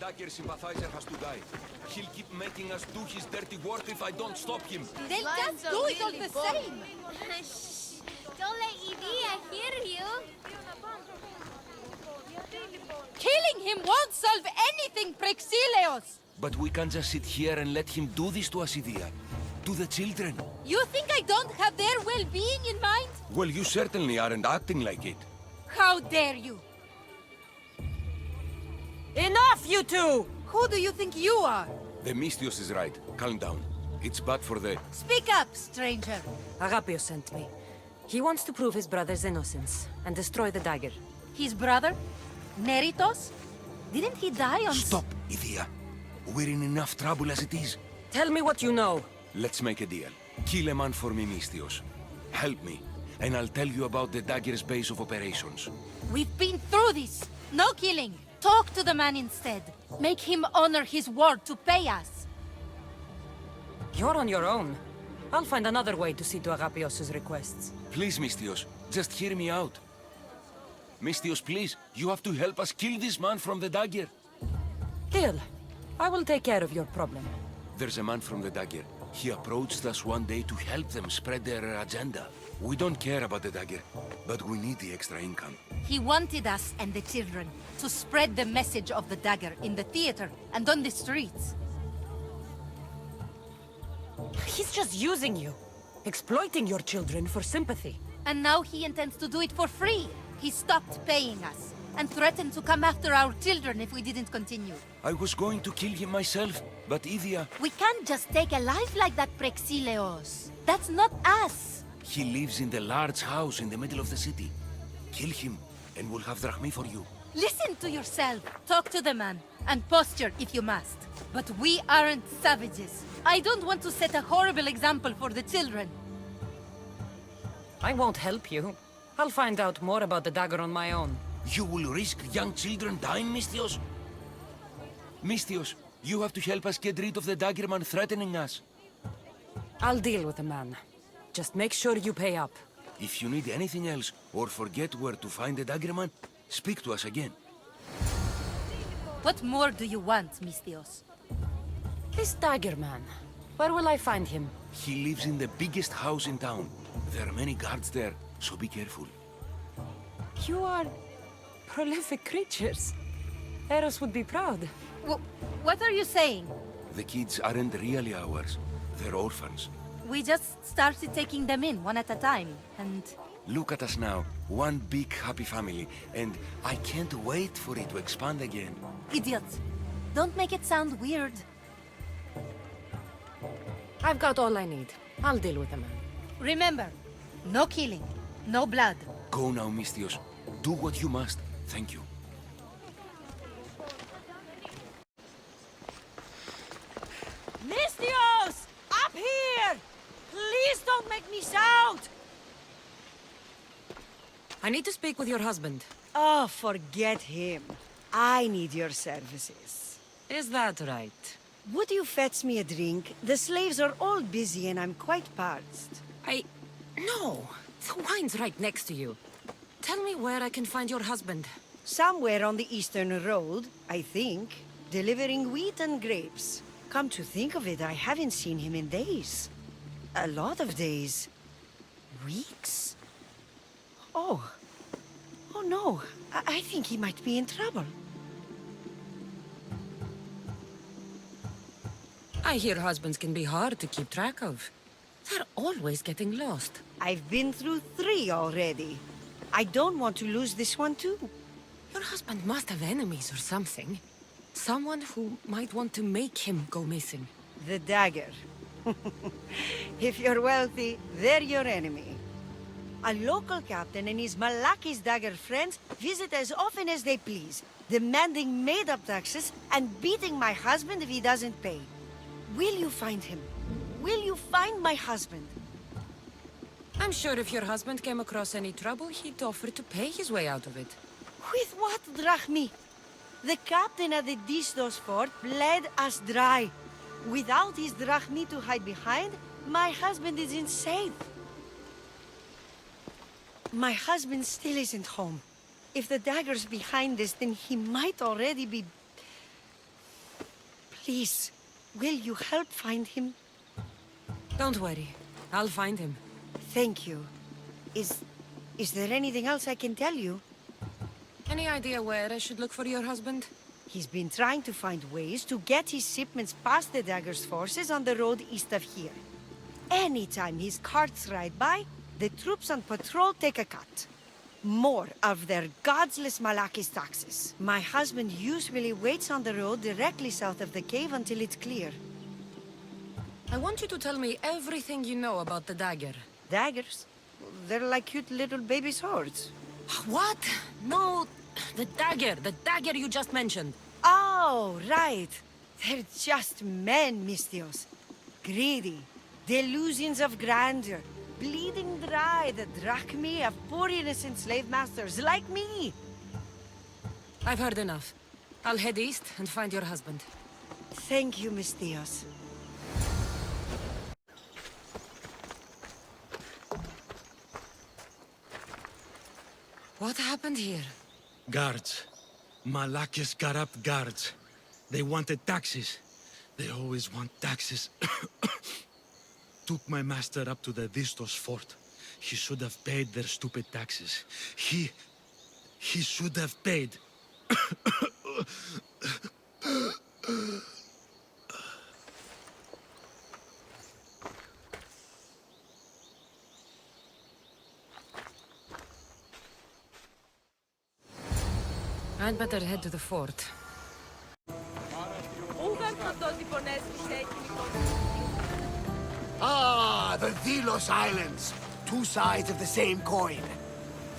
dagger sympathizer has to die. He'll keep making us do his dirty work if I don't stop him. They'll just do it all the same. Shh! Don't let Evia hear you. Killing him won't solve anything, Prexileos. But we can't just sit here and let him do this to us, Idia. To the children. You think I don't have their well-being in mind? Well, you certainly aren't acting like it. How dare you? Enough, you two! Who do you think you are? The Mystios is right. Calm down. It's bad for the... Speak up, stranger. Agapios sent me. He wants to prove his brother's innocence and destroy the dagger. His brother? Neritos? Didn't he die on... Stop, Idia. We're in enough trouble as it is. Tell me what you know. Let's make a deal. Kill a man for me, Mystios. Help me, and I'll tell you about the dagger's base of operations. We've been through this. No killing. Talk to the man instead. Make him honor his word to pay us. You're on your own. I'll find another way to see to Agapios' requests. Please, Mystios, just hear me out. Mystios, please, you have to help us kill this man from the dagger. Deal. I will take care of your problem. There's a man from the dagger. He approached us one day to help them spread their agenda. We don't care about the dagger, but we need the extra income. He wanted us and the children to spread the message of the dagger in the theater and on the streets. He's just using you. Exploiting your children for sympathy. And now he intends to do it for free. He stopped paying us and threatened to come after our children if we didn't continue. I was going to kill him myself, but Idia... We can't just take a life like that, Prexileos. That's not us. He lives in the large house in the middle of the city. Kill him, and we'll have drachmi for you. Listen to yourself. Talk to the man, and posture if you must. But we aren't savages. I don't want to set a horrible example for the children. I won't help you. I'll find out more about the dagger on my own. You will risk young children dying, Mystios? Mystios, you have to help us get rid of the dagger man threatening us. I'll deal with the man. Just make sure you pay up. If you need anything else, or forget where to find the dagger man, speak to us again. What more do you want, Mystios? This dagger man. Where will I find him? He lives in the biggest house in town. There are many guards there, so be careful. You are prolific creatures. Eros would be proud. What are you saying? The kids aren't really ours. They're orphans. We just started taking them in one at a time, and... Look at us now. One big happy family. And I can't wait for it to expand again. Idiot. Don't make it sound weird. I've got all I need. I'll deal with the man. Remember, no killing, no blood. Go now, Mystios. Do what you must. Thank you. Mystios! Up here! Please don't make me shout! I need to speak with your husband. Oh, forget him. I need your services. Is that right? Would you fetch me a drink? The slaves are all busy and I'm quite parched. No. The wine's right next to you. Tell me where I can find your husband. Somewhere on the Eastern Road, I think. Delivering wheat and grapes. Come to think of it, I haven't seen him in days. A lot of days. Weeks? Oh. Oh no. I think he might be in trouble. I hear husbands can be hard to keep track of. They're always getting lost. I've been through 3 already. I don't want to lose this one too. Your husband must have enemies or something. Someone who might want to make him go missing. The dagger. If you're wealthy, they're your enemy. A local captain and his Malaki's dagger friends visit as often as they please, demanding made-up taxes and beating my husband if he doesn't pay. Will you find him? Will you find my husband? I'm sure if your husband came across any trouble, he'd offer to pay his way out of it. With what drachmi? The captain at the Distos fort bled us dry. Without his drachmi to hide behind, my husband is insane. My husband still isn't home. If the dagger's behind this, then he might already be... Please, will you help find him? Don't worry. I'll find him. Thank you. Is there anything else I can tell you? Any idea where I should look for your husband? He's been trying to find ways to get his shipments past the Dagger's forces on the road east of here. Anytime his carts ride by, the troops on patrol take a cut. More of their godless Malakis taxes. My husband usually waits on the road directly south of the cave until it's clear. I want you to tell me everything you know about the dagger. Daggers? They're like cute little baby swords. What? No, the dagger you just mentioned. Oh, right. They're just men, Mistios. Greedy, delusions of grandeur, bleeding dry the drachmae of poor innocent slave masters like me. I've heard enough. I'll head east and find your husband. Thank you, Mistios. What happened here? Guards. Malakis corrupt guards. They wanted taxes. They always want taxes. Took my master up to the Vistos fort. He should have paid their stupid taxes. He should have paid. I'd better head to the fort. Ah, the Delos Islands. Two sides of the same coin.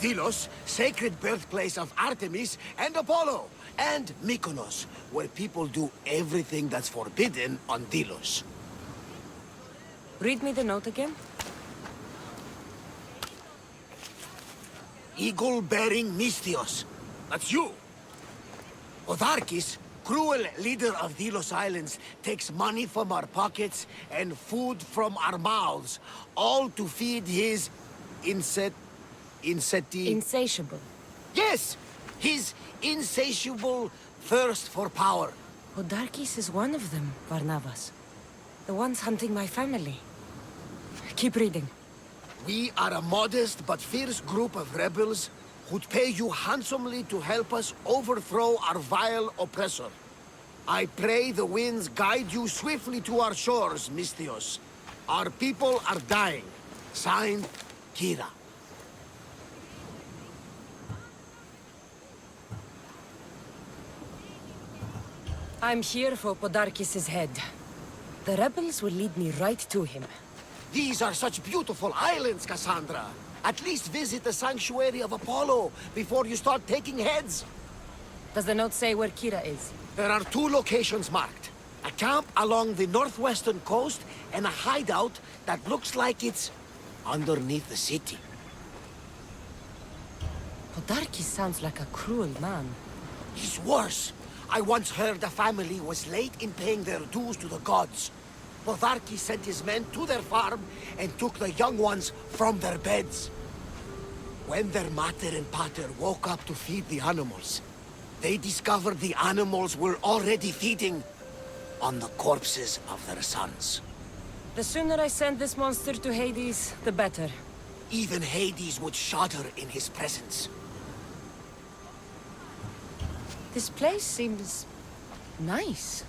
Delos, sacred birthplace of Artemis and Apollo. And Mykonos, where people do everything that's forbidden on Delos. Read me the note again. Eagle-bearing Mistios. That's you. Otharkis, cruel leader of Delos Islands, takes money from our pockets and food from our mouths, all to feed his Insatiable. Yes! His insatiable thirst for power. Odarkis is one of them, Varnavas. The ones hunting my family. Keep reading. We are a modest but fierce group of rebels who'd pay you handsomely to help us overthrow our vile oppressor. I pray the winds guide you swiftly to our shores, Mistios. Our people are dying. Signed, Kira. I'm here for Podarkis' head. The rebels will lead me right to him. These are such beautiful islands, Cassandra. At least visit the sanctuary of Apollo before you start taking heads. Does the note say where Kira is? There are two locations marked. A camp along the northwestern coast and a hideout that looks like it's underneath the city. Podarkis sounds like a cruel man. He's worse. I once heard a family was late in paying their dues to the gods. Podarkis sent his men to their farm and took the young ones from their beds. When their mater and pater woke up to feed the animals, they discovered the animals were already feeding on the corpses of their sons. The sooner I send this monster to Hades, the better. Even Hades would shudder in his presence. This place seems nice.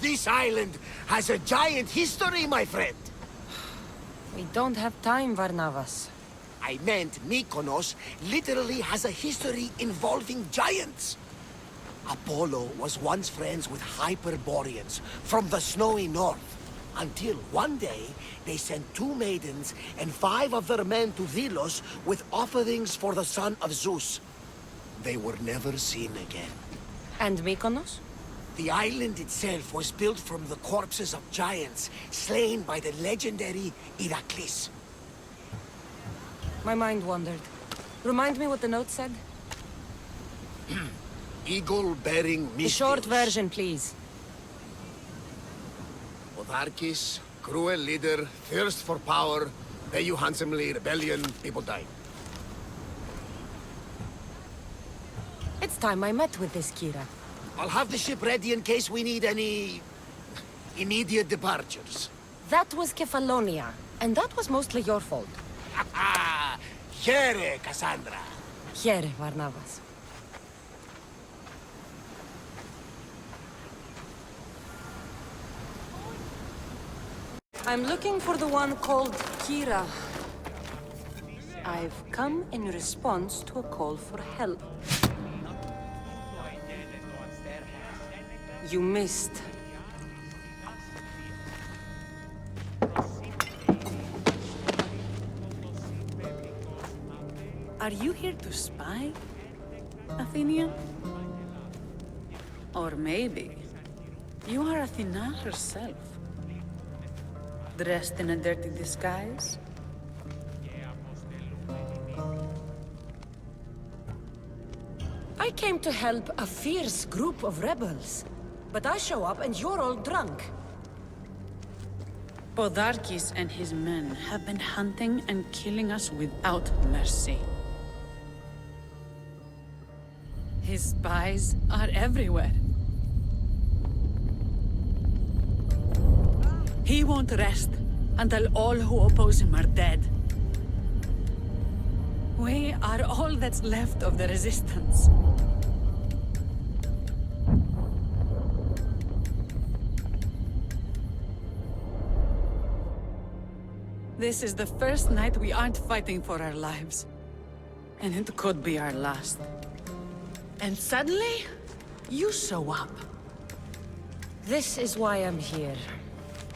This island has a giant history, my friend. We don't have time, Varnavas. I meant Mykonos literally has a history involving giants. Apollo was once friends with Hyperboreans from the snowy north, until one day they sent 2 maidens and 5 of their men to Delos with offerings for the son of Zeus. They were never seen again. And Mykonos? The island itself was built from the corpses of giants slain by the legendary Iraklis. My mind wandered. Remind me what the note said? Eagle-bearing Mistios. The short version, please. Otharkis, cruel leader, thirst for power, pay you handsomely, rebellion, people dying. It's time I met with this Kira. I'll have the ship ready in case we need any... immediate departures. That was Kefalonia, and that was mostly your fault. Ha! Here, Cassandra. Here, Varnavas. I'm looking for the one called Kira. I've come in response to a call for help. You missed. Are you here to spy, Athenian? Or maybe you are Athena herself, dressed in a dirty disguise? I came to help a fierce group of rebels. But I show up and you're all drunk. Podarkes and his men have been hunting and killing us without mercy. His spies are everywhere. He won't rest until all who oppose him are dead. We are all that's left of the resistance. This is the first night we aren't fighting for our lives. And it could be our last. And suddenly, you show up. This is why I'm here.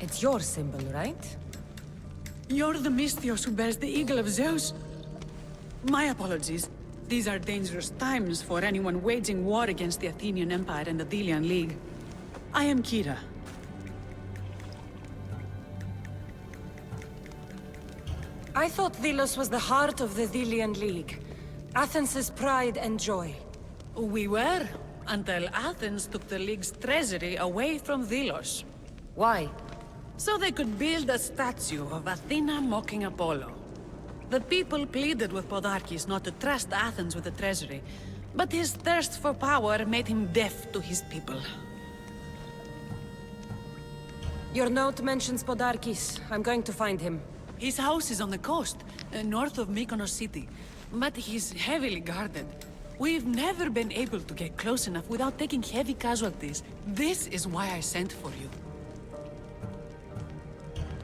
It's your symbol, right? You're the Mystios who bears the eagle of Zeus. My apologies. These are dangerous times for anyone waging war against the Athenian Empire and the Delian League. I am Kira. I thought Delos was the heart of the Delian League. Athens' pride and joy. We were, until Athens took the League's treasury away from Delos. Why? So they could build a statue of Athena mocking Apollo. The people pleaded with Podarkes not to trust Athens with the treasury, but his thirst for power made him deaf to his people. Your note mentions Podarkes. I'm going to find him. His house is on the coast, north of Mykonos city, but he's heavily guarded. We've never been able to get close enough without taking heavy casualties. This is why I sent for you.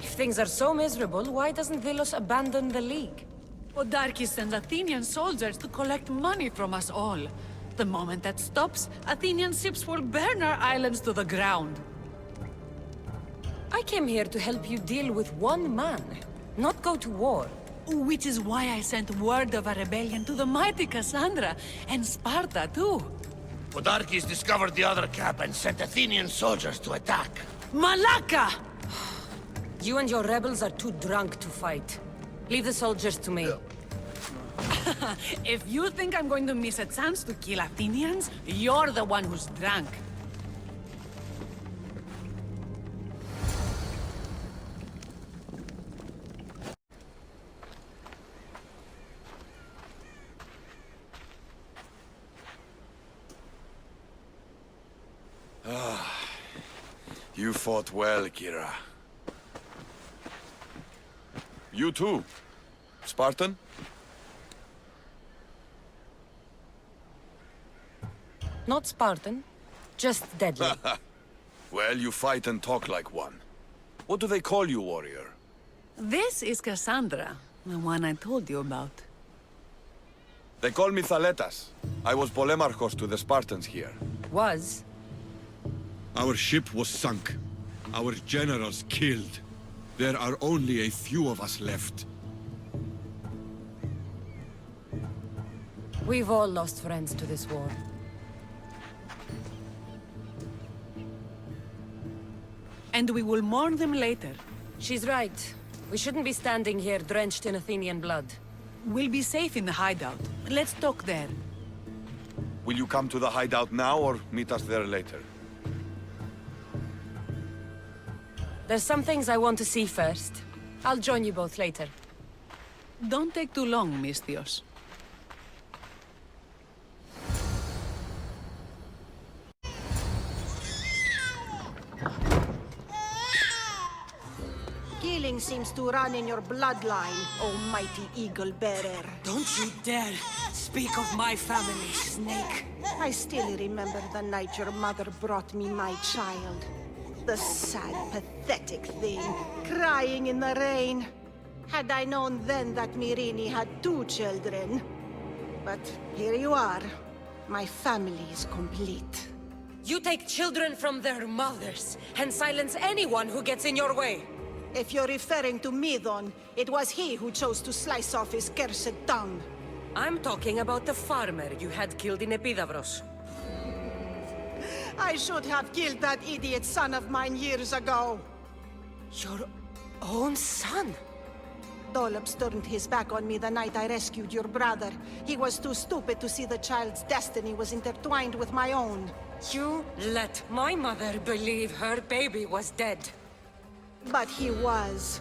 If things are so miserable, why doesn't Delos abandon the League? Podarkes sends Athenian soldiers to collect money from us all. The moment that stops, Athenian ships will burn our islands to the ground. I came here to help you deal with one man, not go to war. Which is why I sent word of a rebellion to the mighty Cassandra, and Sparta too. Podarkes discovered the other camp and sent Athenian soldiers to attack. Malaka! You and your rebels are too drunk to fight. Leave the soldiers to me. If you think I'm going to miss a chance to kill Athenians, you're the one who's drunk. You fought well, Kira. You too, Spartan? Not Spartan, just deadly. Well, you fight and talk like one. What do they call you, warrior? This is Cassandra, the one I told you about. They call me Thaletas. I was Polemarchos to the Spartans here. Was. Our ship was sunk. Our generals killed. There are only a few of us left. We've all lost friends to this war. And we will mourn them later. She's right. We shouldn't be standing here drenched in Athenian blood. We'll be safe in the hideout. Let's talk there. Will you come to the hideout now or meet us there later? There's some things I want to see first. I'll join you both later. Don't take too long, stealing seems to run in your bloodline, oh mighty eagle bearer. Don't you dare speak of my family, Snake. I still remember the night your mother brought me my child. The sad, pathetic thing, crying in the rain. Had I known then that Mirini had 2 children. But here you are. My family is complete. You take children from their mothers and silence anyone who gets in your way. If you're referring to Midon, it was he who chose to slice off his cursed tongue. I'm talking about the farmer you had killed in Epidavros. I should have killed that idiot son of mine years ago. Your own son? Dollops turned his back on me the night I rescued your brother. He was too stupid to see the child's destiny was intertwined with my own. You let my mother believe her baby was dead. But he was.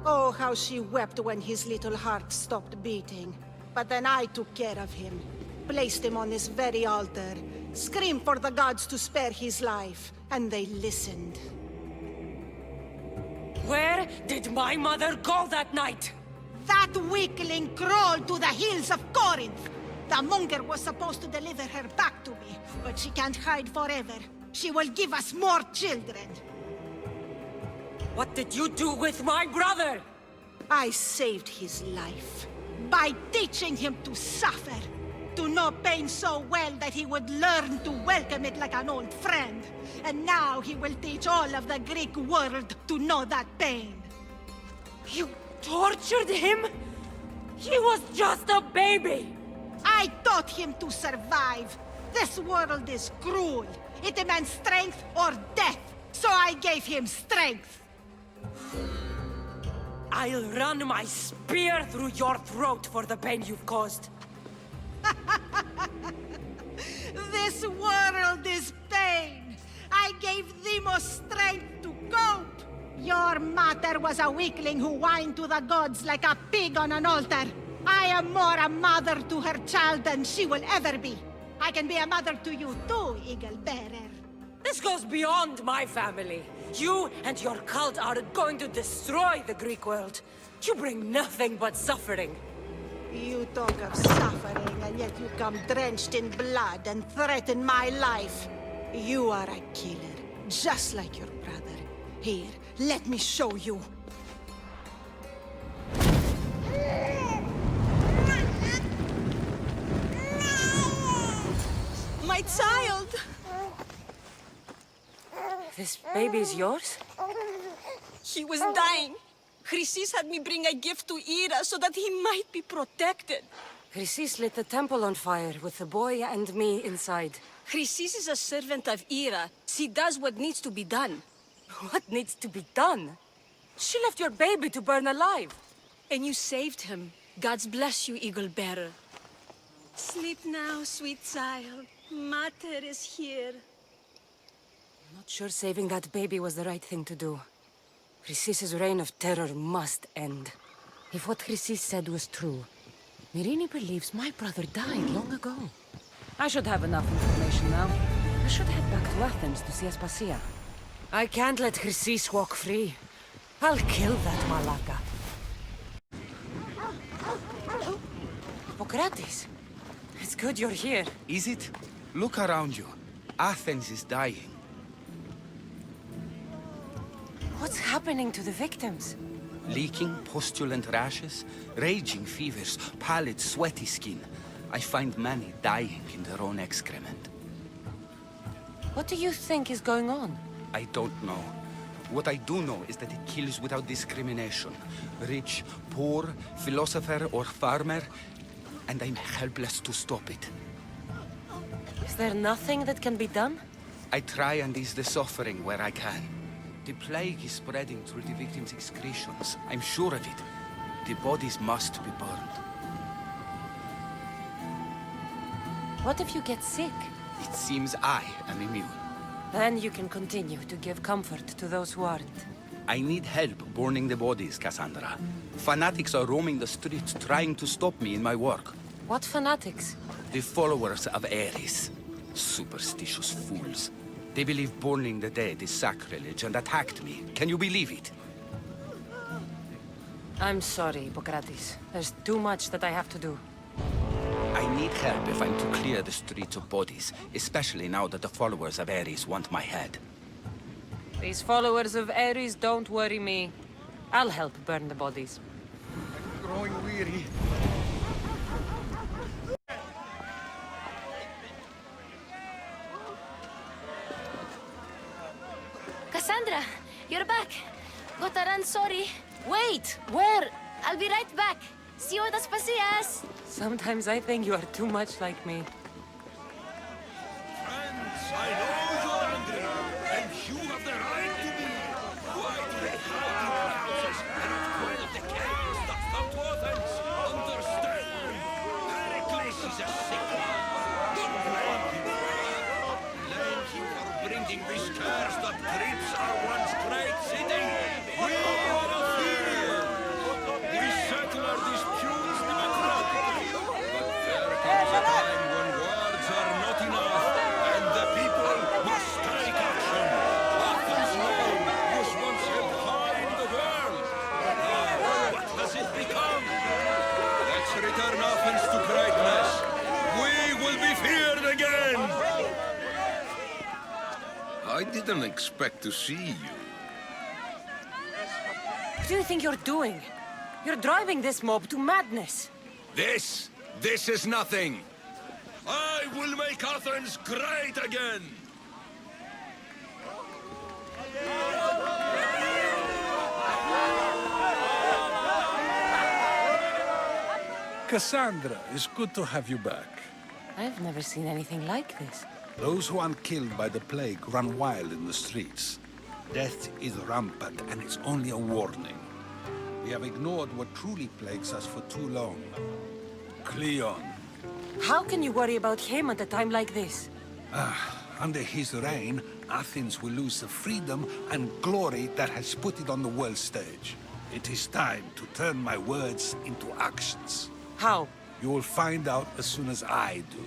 Oh, how she wept when his little heart stopped beating. But then I took care of him. Placed him on this very altar. Screamed for the gods to spare his life. And they listened. Where did my mother go that night? That weakling crawled to the hills of Corinth. The monger was supposed to deliver her back to me, but she can't hide forever. She will give us more children. What did you do with my brother? I saved his life by teaching him to suffer, to know pain so well that he would learn to welcome it like an old friend. And now he will teach all of the Greek world to know that pain. You tortured him? He was just a baby! I taught him to survive. This world is cruel. It demands strength or death. So I gave him strength. I'll run my spear through your throat for the pain you've caused. This world is pain. I gave Demos strength to cope. Your mother was a weakling who whined to the gods like a pig on an altar. I am more a mother to her child than she will ever be. I can be a mother to you too, Eagle Bearer. This goes beyond my family. You and your cult are going to destroy the Greek world. You bring nothing but suffering. You talk of suffering, and yet you come drenched in blood and threaten my life. You are a killer, just like your brother. Here, let me show you. My child! This baby is yours? He was dying. Chrysis had me bring a gift to Ira so that he might be protected. Chrysis lit the temple on fire with the boy and me inside. Chrysis is a servant of Ira. She does what needs to be done. What needs to be done? She left your baby to burn alive. And you saved him. God's bless you, Eagle Bearer. Sleep now, sweet child. Mater is here. I'm not sure saving that baby was the right thing to do. Chrysis' reign of terror must end. If what Chrysis said was true, Mirini believes my brother died long ago. I should have enough information now. I should head back to Athens to see Aspasia. I can't let Chrysis walk free. I'll kill that Malaka. Hippocrates, it's good you're here. Is it? Look around you. Athens is dying. What's happening to the victims? Leaking, pustulent rashes, raging fevers, pallid, sweaty skin. I find many dying in their own excrement. What do you think is going on? I don't know. What I do know is that it kills without discrimination. Rich, poor, philosopher or farmer, and I'm helpless to stop it. Is there nothing that can be done? I try and ease the suffering where I can. The plague is spreading through the victims' excretions. I'm sure of it. The bodies must be burned. What if you get sick? It seems I am immune. Then you can continue to give comfort to those who aren't. I need help burning the bodies, Cassandra. Fanatics are roaming the streets trying to stop me in my work. What fanatics? The followers of Ares. Superstitious fools. They believe burning the dead is sacrilege and attacked me. Can you believe it? I'm sorry, Hippocrates. There's too much that I have to do. I need help if I'm to clear the streets of bodies, especially now that the followers of Ares want my head. These followers of Ares don't worry me. I'll help burn the bodies. I'm growing weary. Cassandra, you're back. Gotta run, sorry. Wait! Where? I'll be right back. See you at the Spasias. Sometimes I think you are too much like me. Friends, I know you're angry, and you have the right to be. Why do you hide in your houses and not quell the chaos that's come to Athens? Understand? Pericles is a sick man. Don't blame him. Blame him for bringing this curse that grips our once great city. We are Athenians. We settle our disputes democratically. But there comes a time when words are not enough, and the people must take action. Athens' name was once held high in the world. Now, what has it become? Let's return Athens to greatness. We will be feared again. I didn't expect to see you. What do you think you're doing? You're driving this mob to madness. This is nothing. I will make Athens great again. Cassandra, it's good to have you back. I've never seen anything like this. Those who aren't killed by the plague run wild in the streets. Death is rampant, and it's only a warning. We have ignored what truly plagues us for too long. Cleon. How can you worry about him at a time like this? Under his reign, Athens will lose the freedom and glory that has put it on the world stage. It is time to turn my words into actions. How? You will find out as soon as I do.